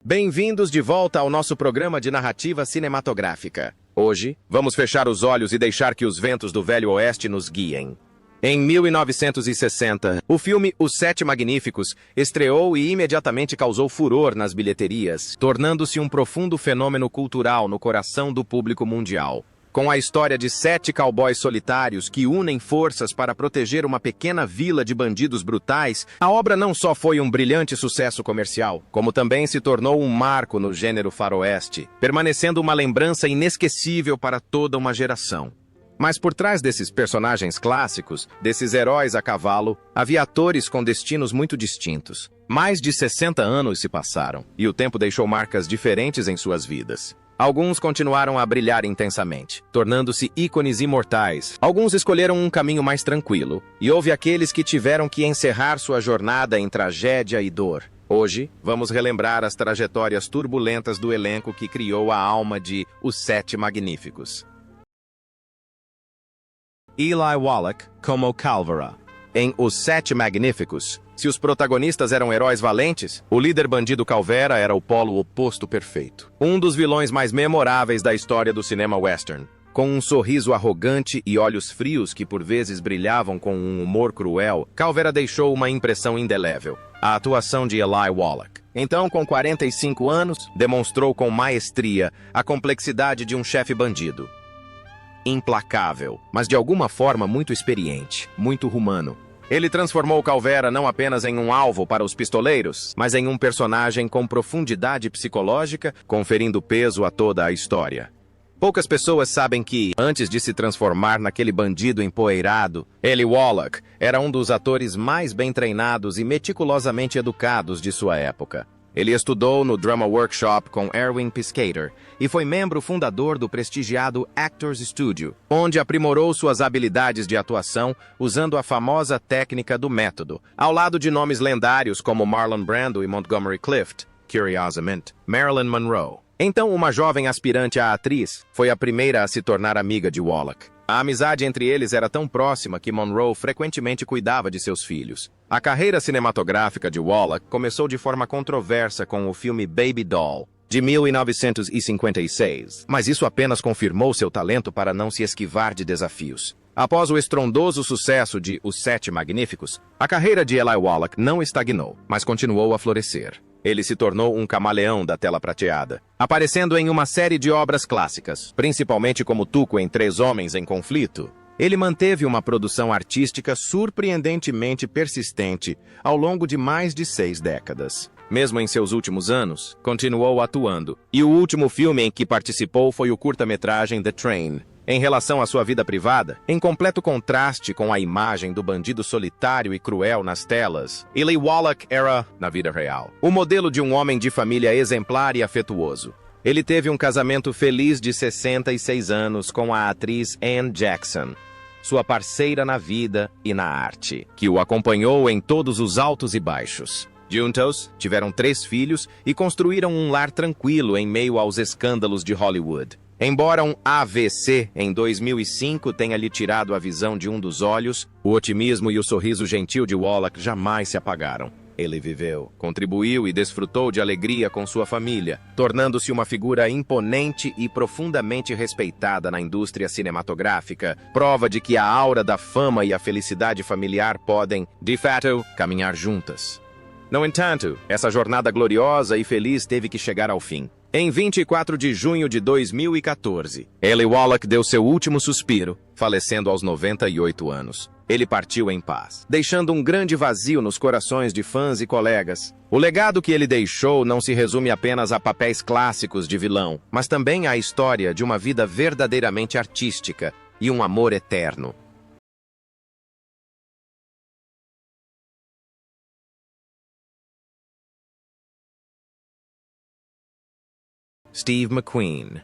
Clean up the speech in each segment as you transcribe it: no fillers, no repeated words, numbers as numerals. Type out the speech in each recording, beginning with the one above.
Bem-vindos de volta ao nosso programa de narrativa cinematográfica. Hoje, vamos fechar os olhos e deixar que os ventos do Velho Oeste nos guiem. Em 1960, o filme Os Sete Magníficos estreou e imediatamente causou furor nas bilheterias, tornando-se um profundo fenômeno cultural no coração do público mundial. Com a história de 7 cowboys solitários que unem forças para proteger uma pequena vila de bandidos brutais, a obra não só foi um brilhante sucesso comercial, como também se tornou um marco no gênero faroeste, permanecendo uma lembrança inesquecível para toda uma geração. Mas por trás desses personagens clássicos, desses heróis a cavalo, havia atores com destinos muito distintos. Mais de 60 anos se passaram, e o tempo deixou marcas diferentes em suas vidas. Alguns continuaram a brilhar intensamente, tornando-se ícones imortais. Alguns escolheram um caminho mais tranquilo, e houve aqueles que tiveram que encerrar sua jornada em tragédia e dor. Hoje, vamos relembrar as trajetórias turbulentas do elenco que criou a alma de Os Sete Magníficos. Eli Wallach como Calvera. Em Os Sete Magníficos, se os protagonistas eram heróis valentes, o líder bandido Calvera era o polo oposto perfeito. Um dos vilões mais memoráveis da história do cinema western. Com um sorriso arrogante e olhos frios que por vezes brilhavam com um humor cruel, Calvera deixou uma impressão indelével. A atuação de Eli Wallach. Então, com 45 anos, demonstrou com maestria a complexidade de um chefe bandido. Implacável, mas de alguma forma muito experiente, muito humano. Ele transformou Calvera não apenas em um alvo para os pistoleiros, mas em um personagem com profundidade psicológica, conferindo peso a toda a história. Poucas pessoas sabem que, antes de se transformar naquele bandido empoeirado, Eli Wallach era um dos atores mais bem treinados e meticulosamente educados de sua época. Ele estudou no Drama Workshop com Erwin Piscator e foi membro fundador do prestigiado Actors Studio, onde aprimorou suas habilidades de atuação usando a famosa técnica do método, ao lado de nomes lendários como Marlon Brando e Montgomery Clift, curiosamente, Marilyn Monroe. Então, uma jovem aspirante à atriz foi a primeira a se tornar amiga de Wallach. A amizade entre eles era tão próxima que Monroe frequentemente cuidava de seus filhos. A carreira cinematográfica de Wallach começou de forma controversa com o filme Baby Doll, de 1956, mas isso apenas confirmou seu talento para não se esquivar de desafios. Após o estrondoso sucesso de Os Sete Magníficos, a carreira de Eli Wallach não estagnou, mas continuou a florescer. Ele se tornou um camaleão da tela prateada, aparecendo em uma série de obras clássicas, principalmente como Tuco em Três Homens em Conflito. Ele manteve uma produção artística surpreendentemente persistente ao longo de mais de 6 décadas. Mesmo em seus últimos anos, continuou atuando, e o último filme em que participou foi o curta-metragem The Train. Em relação à sua vida privada, em completo contraste com a imagem do bandido solitário e cruel nas telas, Eli Wallach era, na vida real, o modelo de um homem de família exemplar e afetuoso. Ele teve um casamento feliz de 66 anos com a atriz Anne Jackson, sua parceira na vida e na arte, que o acompanhou em todos os altos e baixos. Juntos, tiveram 3 filhos e construíram um lar tranquilo em meio aos escândalos de Hollywood. Embora um AVC em 2005 tenha lhe tirado a visão de um dos olhos, o otimismo e o sorriso gentil de Wallach jamais se apagaram. Ele viveu, contribuiu e desfrutou de alegria com sua família, tornando-se uma figura imponente e profundamente respeitada na indústria cinematográfica, prova de que a aura da fama e a felicidade familiar podem, de fato, caminhar juntas. No entanto, essa jornada gloriosa e feliz teve que chegar ao fim. Em 24 de junho de 2014, Eli Wallach deu seu último suspiro, falecendo aos 98 anos. Ele partiu em paz, deixando um grande vazio nos corações de fãs e colegas. O legado que ele deixou não se resume apenas a papéis clássicos de vilão, mas também à história de uma vida verdadeiramente artística e um amor eterno. Steve McQueen,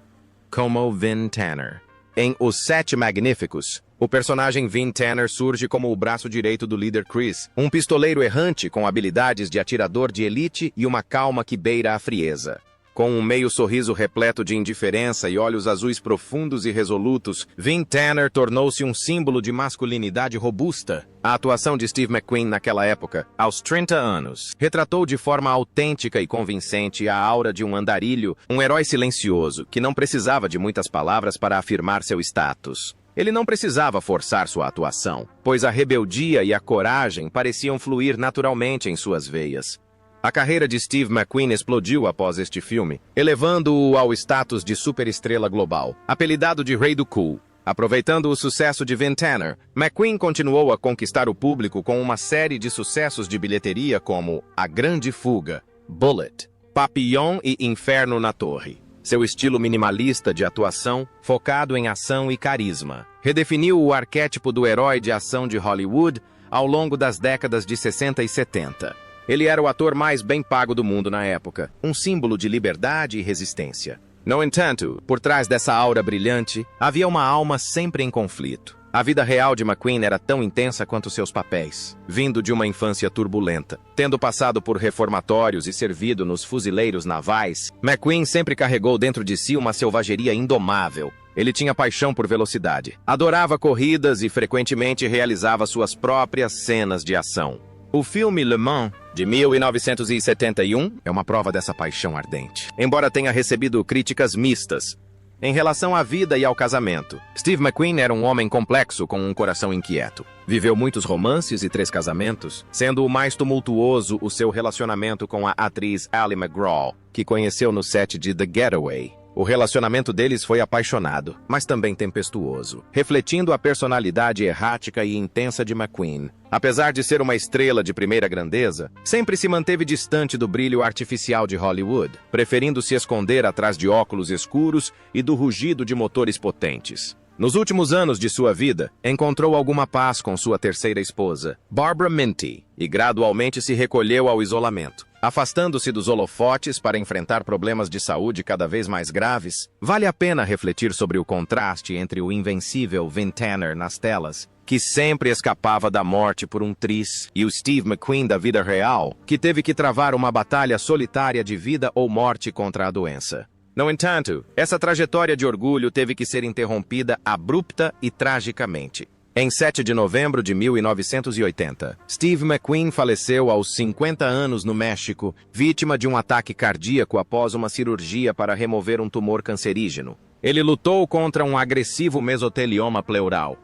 como Vin Tanner. Em Os Sete Magníficos, o personagem Vin Tanner surge como o braço direito do líder Chris, um pistoleiro errante com habilidades de atirador de elite e uma calma que beira a frieza. Com um meio sorriso repleto de indiferença e olhos azuis profundos e resolutos, Vin Tanner tornou-se um símbolo de masculinidade robusta. A atuação de Steve McQueen naquela época, aos 30 anos, retratou de forma autêntica e convincente a aura de um andarilho, um herói silencioso, que não precisava de muitas palavras para afirmar seu status. Ele não precisava forçar sua atuação, pois a rebeldia e a coragem pareciam fluir naturalmente em suas veias. A carreira de Steve McQueen explodiu após este filme, elevando-o ao status de superestrela global, apelidado de Rei do Cool. Aproveitando o sucesso de Vin Tanner, McQueen continuou a conquistar o público com uma série de sucessos de bilheteria como A Grande Fuga, Bullet, Papillon e Inferno na Torre. Seu estilo minimalista de atuação, focado em ação e carisma, redefiniu o arquétipo do herói de ação de Hollywood ao longo das décadas de 60 e 70. Ele era o ator mais bem pago do mundo na época, um símbolo de liberdade e resistência. No entanto, por trás dessa aura brilhante, havia uma alma sempre em conflito. A vida real de McQueen era tão intensa quanto seus papéis. Vindo de uma infância turbulenta, tendo passado por reformatórios e servido nos fuzileiros navais, McQueen sempre carregou dentro de si uma selvageria indomável. Ele tinha paixão por velocidade, adorava corridas e frequentemente realizava suas próprias cenas de ação. O filme Le Mans, de 1971, é uma prova dessa paixão ardente, embora tenha recebido críticas mistas. Em relação à vida e ao casamento, Steve McQueen era um homem complexo com um coração inquieto. Viveu muitos romances e 3 casamentos, sendo o mais tumultuoso o seu relacionamento com a atriz Ali MacGraw, que conheceu no set de The Getaway. O relacionamento deles foi apaixonado, mas também tempestuoso, refletindo a personalidade errática e intensa de McQueen. Apesar de ser uma estrela de primeira grandeza, sempre se manteve distante do brilho artificial de Hollywood, preferindo se esconder atrás de óculos escuros e do rugido de motores potentes. Nos últimos anos de sua vida, encontrou alguma paz com sua terceira esposa, Barbara Minty, e gradualmente se recolheu ao isolamento. Afastando-se dos holofotes para enfrentar problemas de saúde cada vez mais graves, vale a pena refletir sobre o contraste entre o invencível Vin Tanner nas telas, que sempre escapava da morte por um tris, e o Steve McQueen da vida real, que teve que travar uma batalha solitária de vida ou morte contra a doença. No entanto, essa trajetória de orgulho teve que ser interrompida abrupta e tragicamente. Em 7 de novembro de 1980, Steve McQueen faleceu aos 50 anos no México, vítima de um ataque cardíaco após uma cirurgia para remover um tumor cancerígeno. Ele lutou contra um agressivo mesotelioma pleural,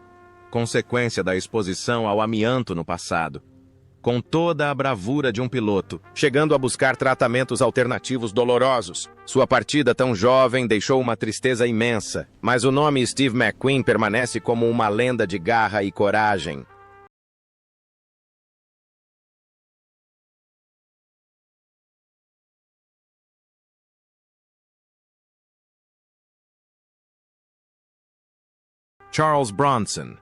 consequência da exposição ao amianto no passado. Com toda a bravura de um piloto, chegando a buscar tratamentos alternativos dolorosos. Sua partida tão jovem deixou uma tristeza imensa, mas o nome Steve McQueen permanece como uma lenda de garra e coragem. Charles Bronson,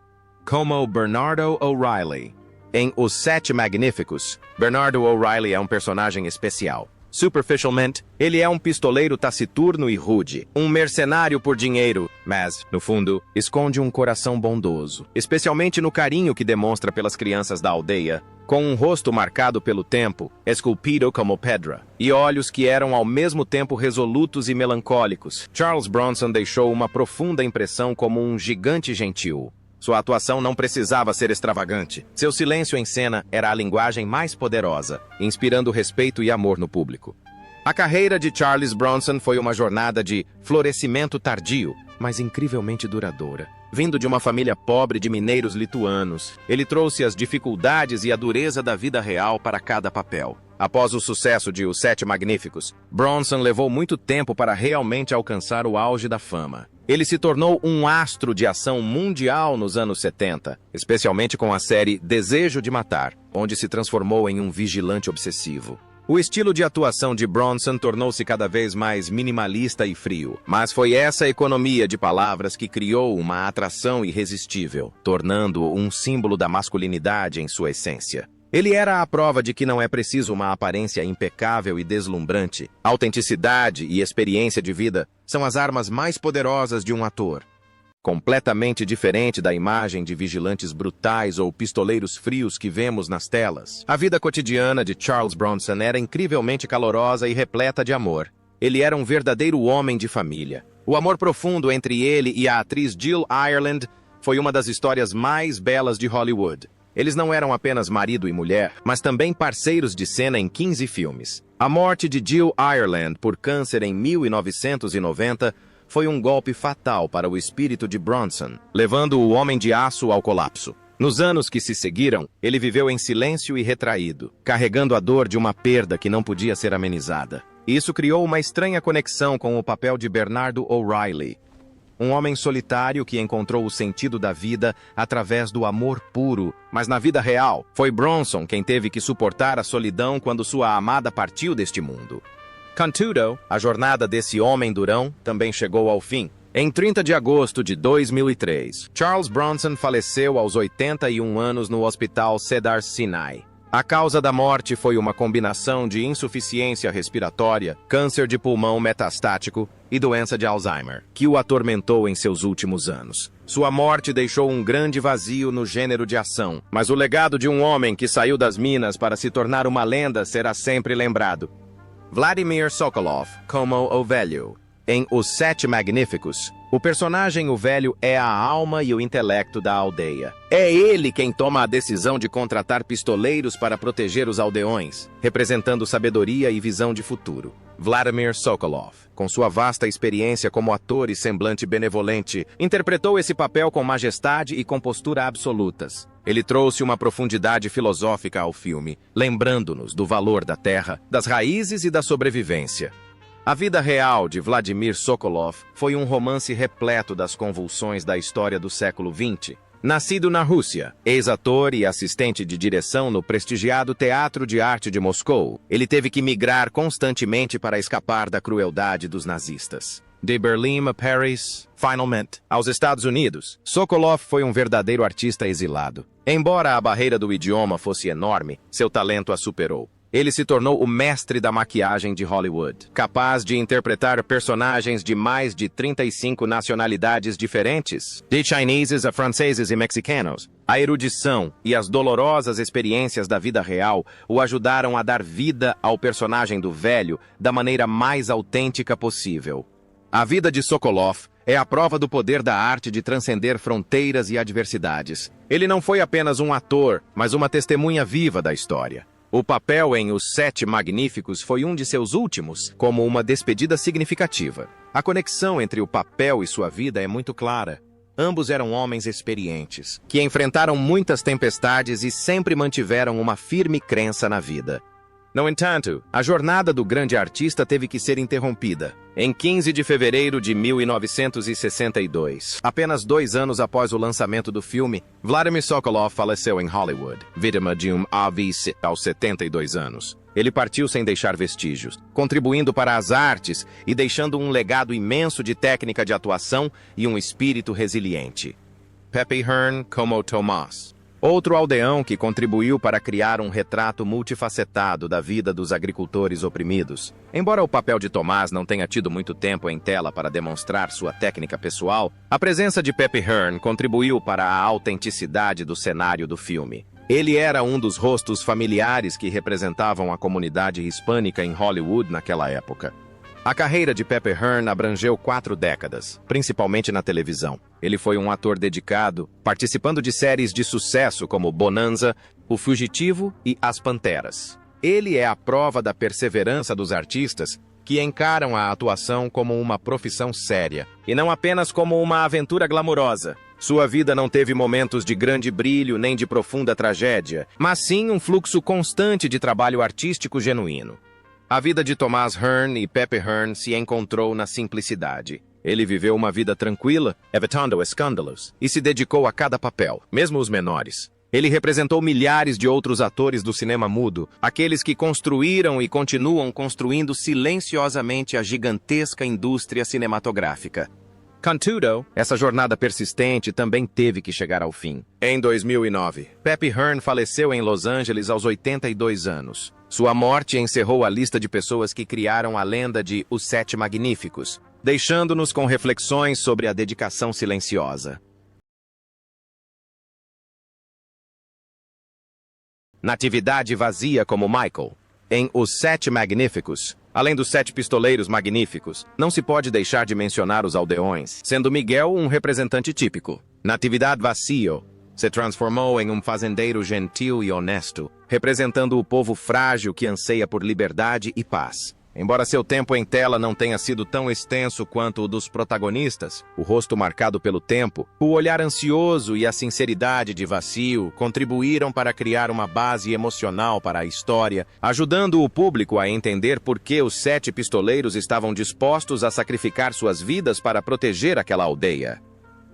como Bernardo O'Reilly. Em Os Sete Magníficos, Bernardo O'Reilly é um personagem especial. Superficialmente, ele é um pistoleiro taciturno e rude, um mercenário por dinheiro, mas, no fundo, esconde um coração bondoso, especialmente no carinho que demonstra pelas crianças da aldeia, com um rosto marcado pelo tempo, esculpido como pedra, e olhos que eram ao mesmo tempo resolutos e melancólicos. Charles Bronson deixou uma profunda impressão como um gigante gentil. Sua atuação não precisava ser extravagante. Seu silêncio em cena era a linguagem mais poderosa, inspirando respeito e amor no público. A carreira de Charles Bronson foi uma jornada de florescimento tardio, mas incrivelmente duradoura. Vindo de uma família pobre de mineiros lituanos, ele trouxe as dificuldades e a dureza da vida real para cada papel. Após o sucesso de Os Sete Magníficos, Bronson levou muito tempo para realmente alcançar o auge da fama. Ele se tornou um astro de ação mundial nos anos 70, especialmente com a série Desejo de Matar, onde se transformou em um vigilante obsessivo. O estilo de atuação de Bronson tornou-se cada vez mais minimalista e frio, mas foi essa economia de palavras que criou uma atração irresistível, tornando-o um símbolo da masculinidade em sua essência. Ele era a prova de que não é preciso uma aparência impecável e deslumbrante. Autenticidade e experiência de vida são as armas mais poderosas de um ator. Completamente diferente da imagem de vigilantes brutais ou pistoleiros frios que vemos nas telas, a vida cotidiana de Charles Bronson era incrivelmente calorosa e repleta de amor. Ele era um verdadeiro homem de família. O amor profundo entre ele e a atriz Jill Ireland foi uma das histórias mais belas de Hollywood. Eles não eram apenas marido e mulher, mas também parceiros de cena em 15 filmes. A morte de Jill Ireland por câncer em 1990 foi um golpe fatal para o espírito de Bronson, levando o Homem de Aço ao colapso. Nos anos que se seguiram, ele viveu em silêncio e retraído, carregando a dor de uma perda que não podia ser amenizada. Isso criou uma estranha conexão com o papel de Bernardo O'Reilly, um homem solitário que encontrou o sentido da vida através do amor puro. Mas na vida real, foi Bronson quem teve que suportar a solidão quando sua amada partiu deste mundo. Contudo, a jornada desse homem durão também chegou ao fim. Em 30 de agosto de 2003, Charles Bronson faleceu aos 81 anos no Hospital Cedars-Sinai. A causa da morte foi uma combinação de insuficiência respiratória, câncer de pulmão metastático e doença de Alzheimer, que o atormentou em seus últimos anos. Sua morte deixou um grande vazio no gênero de ação, mas o legado de um homem que saiu das minas para se tornar uma lenda será sempre lembrado. Vladimir Sokolov, como o Velho. Em Os Sete Magníficos, o personagem O Velho é a alma e o intelecto da aldeia. É ele quem toma a decisão de contratar pistoleiros para proteger os aldeões, representando sabedoria e visão de futuro. Vladimir Sokolov, com sua vasta experiência como ator e semblante benevolente, interpretou esse papel com majestade e compostura absolutas. Ele trouxe uma profundidade filosófica ao filme, lembrando-nos do valor da terra, das raízes e da sobrevivência. A vida real de Vladimir Sokolov foi um romance repleto das convulsões da história do século XX. Nascido na Rússia, ex-ator e assistente de direção no prestigiado Teatro de Arte de Moscou, ele teve que migrar constantemente para escapar da crueldade dos nazistas. De Berlim a Paris, finalmente, aos Estados Unidos, Sokolov foi um verdadeiro artista exilado. Embora a barreira do idioma fosse enorme, seu talento a superou. Ele se tornou o mestre da maquiagem de Hollywood, capaz de interpretar personagens de mais de 35 nacionalidades diferentes, de chineses a franceses e mexicanos. A erudição e as dolorosas experiências da vida real o ajudaram a dar vida ao personagem do Velho da maneira mais autêntica possível. A vida de Sokolov é a prova do poder da arte de transcender fronteiras e adversidades. Ele não foi apenas um ator, mas uma testemunha viva da história. O papel em Os Sete Magníficos foi um de seus últimos, como uma despedida significativa. A conexão entre o papel e sua vida é muito clara. Ambos eram homens experientes, que enfrentaram muitas tempestades e sempre mantiveram uma firme crença na vida. No entanto, a jornada do grande artista teve que ser interrompida. Em 15 de fevereiro de 1962, apenas 2 anos após o lançamento do filme, Vladimir Sokolov faleceu em Hollywood, vítima de um AVC aos 72 anos. Ele partiu sem deixar vestígios, contribuindo para as artes e deixando um legado imenso de técnica de atuação e um espírito resiliente. Pepe Hearn como Tomás. Outro aldeão que contribuiu para criar um retrato multifacetado da vida dos agricultores oprimidos. Embora o papel de Tomás não tenha tido muito tempo em tela para demonstrar sua técnica pessoal, a presença de Pepe Hearn contribuiu para a autenticidade do cenário do filme. Ele era um dos rostos familiares que representavam a comunidade hispânica em Hollywood naquela época. A carreira de Pepe Hearn abrangeu 4 décadas, principalmente na televisão. Ele foi um ator dedicado, participando de séries de sucesso como Bonanza, O Fugitivo e As Panteras. Ele é a prova da perseverança dos artistas que encaram a atuação como uma profissão séria, e não apenas como uma aventura glamurosa. Sua vida não teve momentos de grande brilho nem de profunda tragédia, mas sim um fluxo constante de trabalho artístico genuíno. A vida de Thomas Hearn e Pepe Hearn se encontrou na simplicidade. Ele viveu uma vida tranquila, evitando escândalos, e se dedicou a cada papel, mesmo os menores. Ele representou milhares de outros atores do cinema mudo, aqueles que construíram e continuam construindo silenciosamente a gigantesca indústria cinematográfica. Contudo, essa jornada persistente também teve que chegar ao fim. Em 2009, Pepe Hearn faleceu em Los Angeles aos 82 anos. Sua morte encerrou a lista de pessoas que criaram a lenda de Os Sete Magníficos, deixando-nos com reflexões sobre a dedicação silenciosa. Natividade vazia como Michael. Em Os Sete Magníficos, Além dos 7 pistoleiros magníficos, não se pode deixar de mencionar os aldeões, sendo Miguel um representante típico. Natividad Vacío se transformou em um fazendeiro gentil e honesto, representando o povo frágil que anseia por liberdade e paz. Embora seu tempo em tela não tenha sido tão extenso quanto o dos protagonistas, o rosto marcado pelo tempo, o olhar ansioso e a sinceridade de Vacío contribuíram para criar uma base emocional para a história, ajudando o público a entender por que os 7 pistoleiros estavam dispostos a sacrificar suas vidas para proteger aquela aldeia.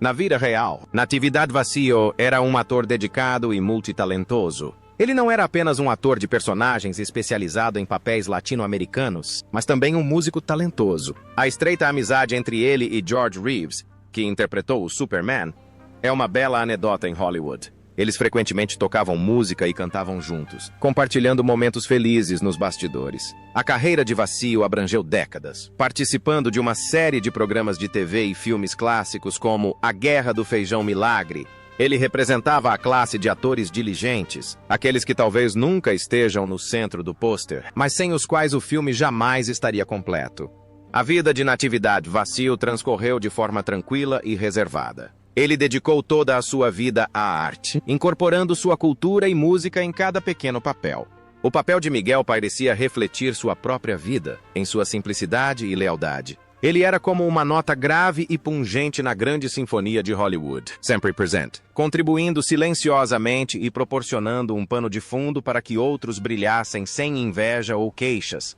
Na vida real, Natividad Vacío era um ator dedicado e multitalentoso. Ele não era apenas um ator de personagens especializado em papéis latino-americanos, mas também um músico talentoso. A estreita amizade entre ele e George Reeves, que interpretou o Superman, é uma bela anedota em Hollywood. Eles frequentemente tocavam música e cantavam juntos, compartilhando momentos felizes nos bastidores. A carreira de Vacío abrangeu décadas, participando de uma série de programas de TV e filmes clássicos como A Guerra do Feijão Milagre. Ele representava a classe de atores diligentes, aqueles que talvez nunca estejam no centro do pôster, mas sem os quais o filme jamais estaria completo. A vida de Natividad Vacío transcorreu de forma tranquila e reservada. Ele dedicou toda a sua vida à arte, incorporando sua cultura e música em cada pequeno papel. O papel de Miguel parecia refletir sua própria vida, em sua simplicidade e lealdade. Ele era como uma nota grave e pungente na grande sinfonia de Hollywood, sempre presente, contribuindo silenciosamente e proporcionando um pano de fundo para que outros brilhassem sem inveja ou queixas.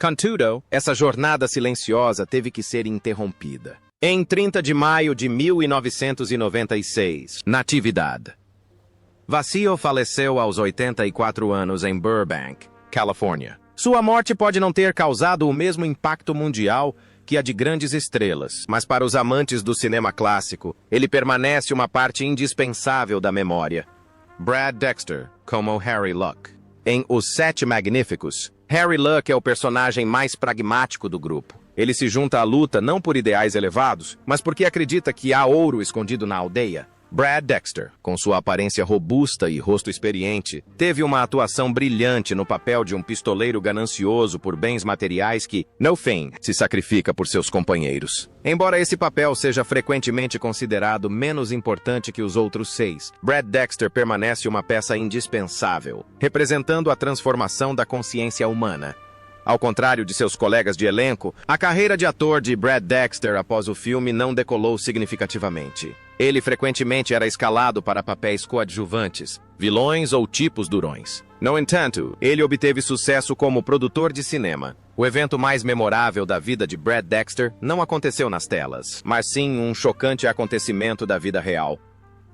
Contudo, essa jornada silenciosa teve que ser interrompida. Em 30 de maio de 1996, Natividad Vacío faleceu aos 84 anos em Burbank, Califórnia. Sua morte pode não ter causado o mesmo impacto mundial que a de grandes estrelas, mas para os amantes do cinema clássico, ele permanece uma parte indispensável da memória. Brad Dexter, como Harry Luck. Em Os 7 Magníficos, Harry Luck é o personagem mais pragmático do grupo. Ele se junta à luta não por ideais elevados, mas porque acredita que há ouro escondido na aldeia. Brad Dexter, com sua aparência robusta e rosto experiente, teve uma atuação brilhante no papel de um pistoleiro ganancioso por bens materiais que, no fim, se sacrifica por seus companheiros. Embora esse papel seja frequentemente considerado menos importante que os outros 6, Brad Dexter permanece uma peça indispensável, representando a transformação da consciência humana. Ao contrário de seus colegas de elenco, a carreira de ator de Brad Dexter após o filme não decolou significativamente. Ele frequentemente era escalado para papéis coadjuvantes, vilões ou tipos durões. No entanto, ele obteve sucesso como produtor de cinema. O evento mais memorável da vida de Brad Dexter não aconteceu nas telas, mas sim um chocante acontecimento da vida real.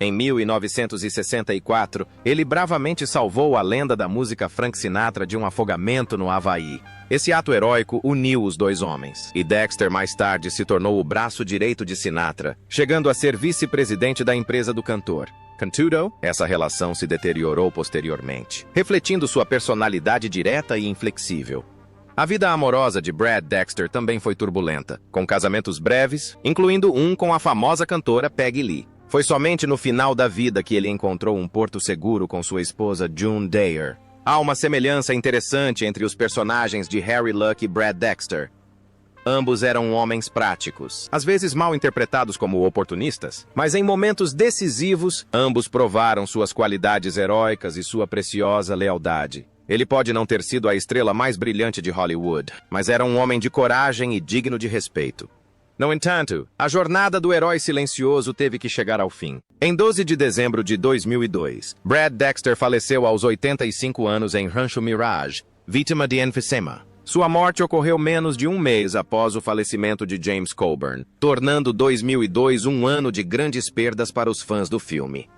Em 1964, ele bravamente salvou a lenda da música Frank Sinatra de um afogamento no Havaí. Esse ato heróico uniu os dois homens, e Dexter mais tarde se tornou o braço direito de Sinatra, chegando a ser vice-presidente da empresa do cantor. Contudo, essa relação se deteriorou posteriormente, refletindo sua personalidade direta e inflexível. A vida amorosa de Brad Dexter também foi turbulenta, com casamentos breves, incluindo um com a famosa cantora Peggy Lee. Foi somente no final da vida que ele encontrou um porto seguro com sua esposa June Dare. Há uma semelhança interessante entre os personagens de Harry Luck e Brad Dexter. Ambos eram homens práticos, às vezes mal interpretados como oportunistas, mas em momentos decisivos, ambos provaram suas qualidades heróicas e sua preciosa lealdade. Ele pode não ter sido a estrela mais brilhante de Hollywood, mas era um homem de coragem e digno de respeito. No entanto, a jornada do herói silencioso teve que chegar ao fim. Em 12 de dezembro de 2002, Brad Dexter faleceu aos 85 anos em Rancho Mirage, vítima de enfisema. Sua morte ocorreu menos de um mês após o falecimento de James Coburn, tornando 2002 um ano de grandes perdas para os fãs do filme.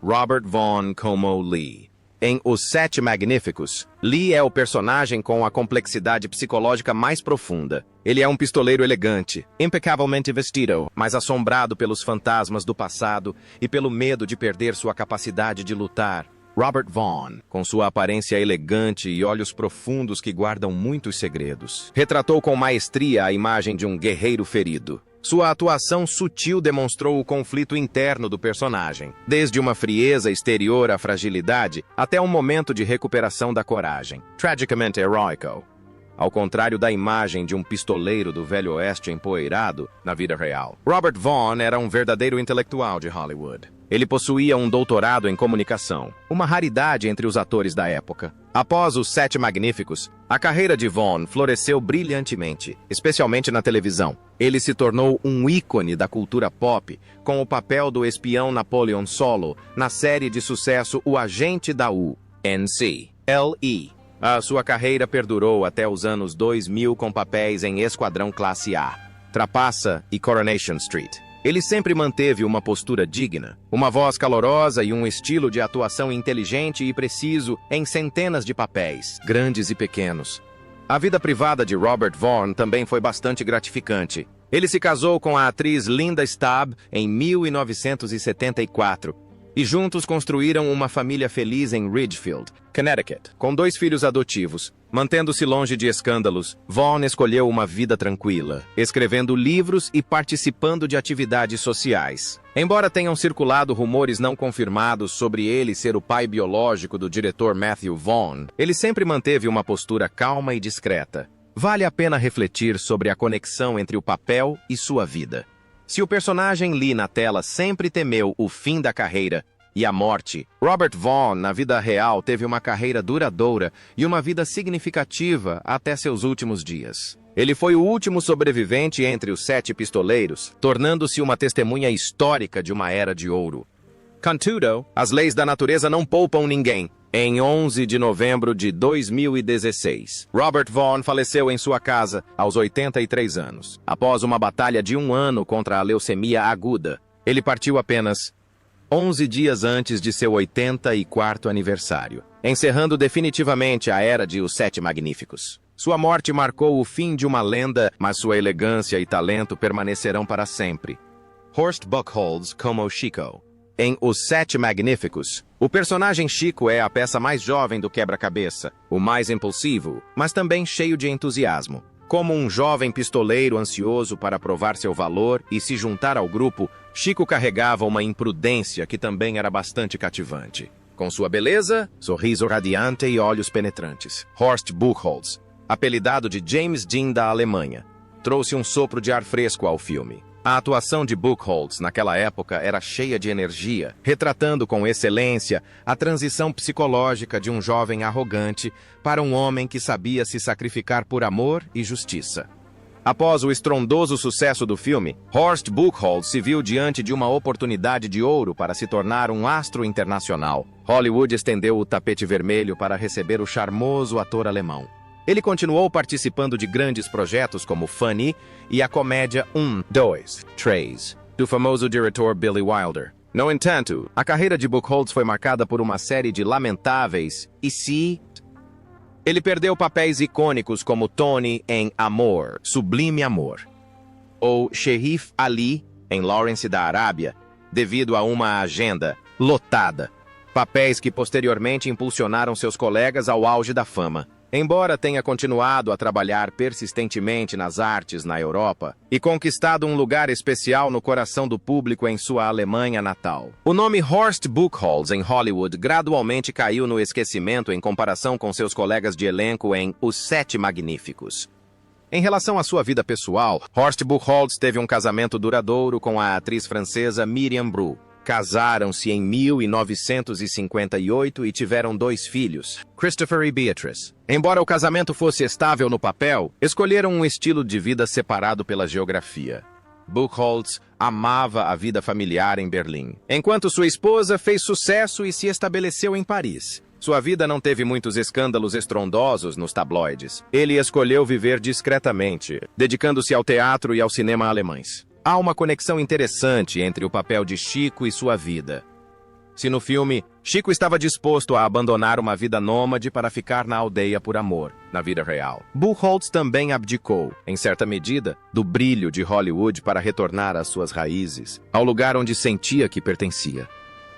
Robert Vaughn como Lee. Em Os 7 Magníficos, Lee é o personagem com a complexidade psicológica mais profunda. Ele é um pistoleiro elegante, impecavelmente vestido, mas assombrado pelos fantasmas do passado e pelo medo de perder sua capacidade de lutar. Robert Vaughn, com sua aparência elegante e olhos profundos que guardam muitos segredos, retratou com maestria a imagem de um guerreiro ferido. Sua atuação sutil demonstrou o conflito interno do personagem, desde uma frieza exterior à fragilidade até um momento de recuperação da coragem. Tragicamente heroico. ao contrário da imagem de um pistoleiro do Velho Oeste empoeirado na vida real. Robert Vaughn era um verdadeiro intelectual de Hollywood. Ele possuía um doutorado em comunicação, uma raridade entre os atores da época. Após os Sete Magníficos, a carreira de Vaughn floresceu brilhantemente, especialmente na televisão. Ele se tornou um ícone da cultura pop, com o papel do espião Napoleon Solo na série de sucesso O Agente da U.N.C.L.E. A sua carreira perdurou até os anos 2000 com papéis em Esquadrão Classe A, Trapaça e Coronation Street. Ele sempre manteve uma postura digna, uma voz calorosa e um estilo de atuação inteligente e preciso em centenas de papéis, grandes e pequenos. A vida privada de Robert Vaughn também foi bastante gratificante. Ele se casou com a atriz Linda Stabb em 1974 e juntos construíram uma família feliz em Ridgefield, Connecticut, com 2 filhos adotivos. Mantendo-se longe de escândalos, Vaughn escolheu uma vida tranquila, escrevendo livros e participando de atividades sociais. Embora tenham circulado rumores não confirmados sobre ele ser o pai biológico do diretor Matthew Vaughn, ele sempre manteve uma postura calma e discreta. Vale a pena refletir sobre a conexão entre o papel e sua vida. Se o personagem Lee na tela sempre temeu o fim da carreira e a morte, Robert Vaughn, na vida real, teve uma carreira duradoura e uma vida significativa até seus últimos dias. Ele foi o último sobrevivente entre os 7 pistoleiros, tornando-se uma testemunha histórica de uma era de ouro. Contudo, as leis da natureza não poupam ninguém. Em 11 de novembro de 2016, Robert Vaughn faleceu em sua casa aos 83 anos. Após uma batalha de 1 ano contra a leucemia aguda, ele partiu apenas 11 dias antes de seu 84º aniversário, encerrando definitivamente a era de Os Sete Magníficos. Sua morte marcou o fim de uma lenda, mas sua elegância e talento permanecerão para sempre. Horst Buchholz como Chico. Em Os Sete Magníficos, o personagem Chico é a peça mais jovem do quebra-cabeça, o mais impulsivo, mas também cheio de entusiasmo. Como um jovem pistoleiro ansioso para provar seu valor e se juntar ao grupo, Chico carregava uma imprudência que também era bastante cativante. Com sua beleza, sorriso radiante e olhos penetrantes, Horst Buchholz, apelidado de James Dean da Alemanha, trouxe um sopro de ar fresco ao filme. A atuação de Buchholz naquela época era cheia de energia, retratando com excelência a transição psicológica de um jovem arrogante para um homem que sabia se sacrificar por amor e justiça. Após o estrondoso sucesso do filme, Horst Buchholz se viu diante de uma oportunidade de ouro para se tornar um astro internacional. Hollywood estendeu o tapete vermelho para receber o charmoso ator alemão. Ele continuou participando de grandes projetos como Funny e a comédia 2, 3, do famoso diretor Billy Wilder. No entanto, a carreira de Buchholz foi marcada por uma série de lamentáveis Ele perdeu papéis icônicos como Tony em Amor, Sublime Amor, ou Sheriff Ali em Lawrence da Arábia, devido a uma agenda lotada, papéis que posteriormente impulsionaram seus colegas ao auge da fama. Embora tenha continuado a trabalhar persistentemente nas artes na Europa e conquistado um lugar especial no coração do público em sua Alemanha natal, o nome Horst Buchholz em Hollywood gradualmente caiu no esquecimento em comparação com seus colegas de elenco em Os Sete Magníficos. Em relação à sua vida pessoal, Horst Buchholz teve um casamento duradouro com a atriz francesa Miriam Bru. Casaram-se em 1958 e tiveram 2 filhos, Christopher e Beatrice. Embora o casamento fosse estável no papel, escolheram um estilo de vida separado pela geografia. Buchholz amava a vida familiar em Berlim, enquanto sua esposa fez sucesso e se estabeleceu em Paris. Sua vida não teve muitos escândalos estrondosos nos tabloides. Ele escolheu viver discretamente, dedicando-se ao teatro e ao cinema alemães. Há uma conexão interessante entre o papel de Chico e sua vida. Se no filme, Chico estava disposto a abandonar uma vida nômade para ficar na aldeia por amor, na vida real, Buchholz também abdicou, em certa medida, do brilho de Hollywood para retornar às suas raízes, ao lugar onde sentia que pertencia.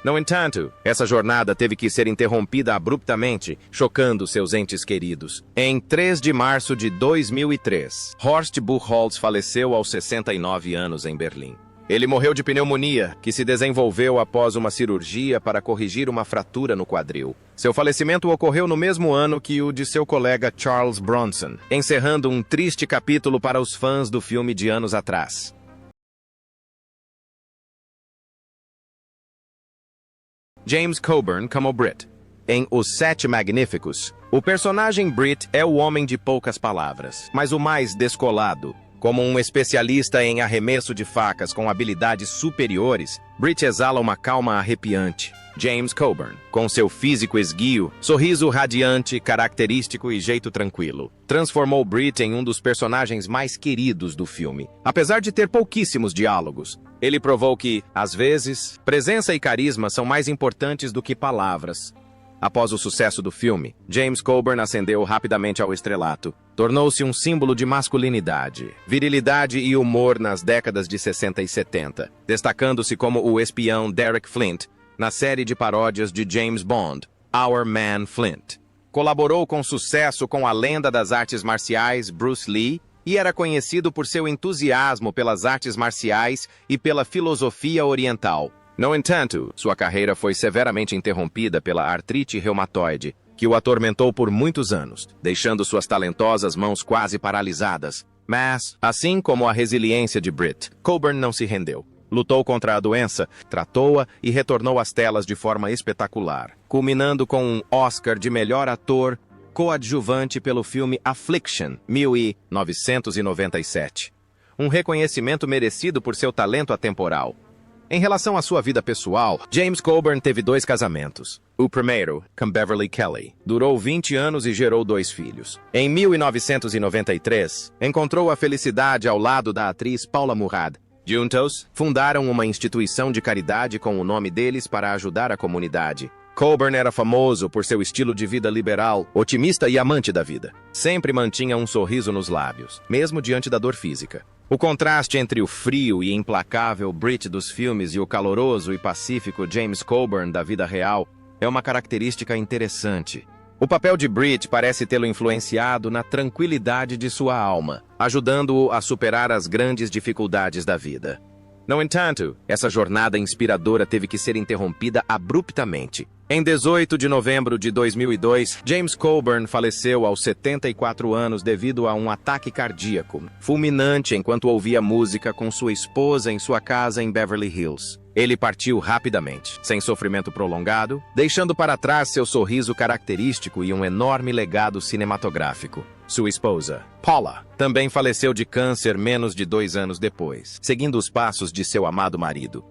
No entanto, essa jornada teve que ser interrompida abruptamente, chocando seus entes queridos. Em 3 de março de 2003, Horst Buchholz faleceu aos 69 anos em Berlim. Ele morreu de pneumonia, que se desenvolveu após uma cirurgia para corrigir uma fratura no quadril. Seu falecimento ocorreu no mesmo ano que o de seu colega Charles Bronson, encerrando um triste capítulo para os fãs do filme de anos atrás. James Coburn como Brit. Em Os Sete Magníficos, o personagem Brit é o homem de poucas palavras, mas o mais descolado. Como um especialista em arremesso de facas com habilidades superiores, Brit exala uma calma arrepiante. James Coburn, com seu físico esguio, sorriso radiante, característico e jeito tranquilo, transformou Brit em um dos personagens mais queridos do filme. Apesar de ter pouquíssimos diálogos, ele provou que, às vezes, presença e carisma são mais importantes do que palavras. Após o sucesso do filme, James Coburn ascendeu rapidamente ao estrelato. Tornou-se um símbolo de masculinidade, virilidade e humor nas décadas de 60 e 70, destacando-se como o espião Derek Flint na série de paródias de James Bond, Our Man Flint. Colaborou com sucesso com a lenda das artes marciais Bruce Lee e era conhecido por seu entusiasmo pelas artes marciais e pela filosofia oriental. No entanto, sua carreira foi severamente interrompida pela artrite reumatoide, que o atormentou por muitos anos, deixando suas talentosas mãos quase paralisadas. Mas, assim como a resiliência de Brit, Coburn não se rendeu. Lutou contra a doença, tratou-a e retornou às telas de forma espetacular, culminando com um Oscar de melhor ator coadjuvante pelo filme Affliction, 1997. Um reconhecimento merecido por seu talento atemporal. Em relação à sua vida pessoal, James Coburn teve 2 casamentos. O primeiro, com Beverly Kelly, durou 20 anos e gerou 2 filhos. Em 1993, encontrou a felicidade ao lado da atriz Paula Murad. Juntos, fundaram uma instituição de caridade com o nome deles para ajudar a comunidade. Coburn era famoso por seu estilo de vida liberal, otimista e amante da vida. Sempre mantinha um sorriso nos lábios, mesmo diante da dor física. O contraste entre o frio e implacável Brit dos filmes e o caloroso e pacífico James Coburn da vida real é uma característica interessante. O papel de Brit parece tê-lo influenciado na tranquilidade de sua alma, ajudando-o a superar as grandes dificuldades da vida. No entanto, essa jornada inspiradora teve que ser interrompida abruptamente. Em 18 de novembro de 2002, James Coburn faleceu aos 74 anos devido a um ataque cardíaco, fulminante enquanto ouvia música com sua esposa em sua casa em Beverly Hills. Ele partiu rapidamente, sem sofrimento prolongado, deixando para trás seu sorriso característico e um enorme legado cinematográfico. Sua esposa, Paula, também faleceu de câncer menos de 2 anos depois, seguindo os passos de seu amado marido.